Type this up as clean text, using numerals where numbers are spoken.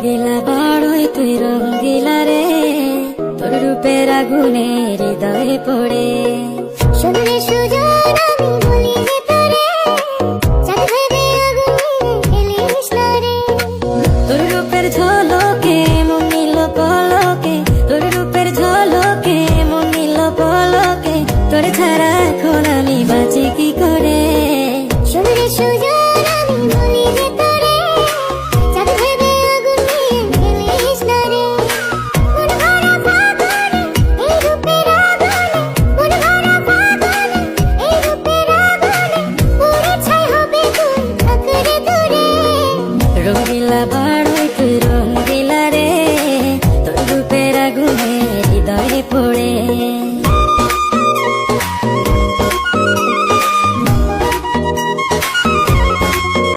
রঙ্গিলা বাড়ই তুই রঙ্গিলা রে, তোর রূপের আগুনে হৃদয়ে পড়ে। শুনলে সুজন আমি বলি যে তোরে, চাঁদ ভেবে আগুনে ফেলিস না রে। তোর রূপের ঝলকে মন নিল পলকে, তোর রূপের ঝলকে মন নিল পলকে, তোর ছাড়া এখন আমি বাঁচি কি করে। শুনলে সুজন আমি বলি যে তোরে, চাঁদ ভেবে আগুনে ফেলিস না রে। মন ভরা ফাগুনে এই রূপের আগুনে, মন ভরা ফাগুনে এই রূপের আগুনে, পুড়ে ছাই হবে তুই থাকরে দূরে। রঙ্গিলা বাড়ই তুই রঙ্গিলা রে, তোর রূপের আগুনে হৃদয়ে পড়ে।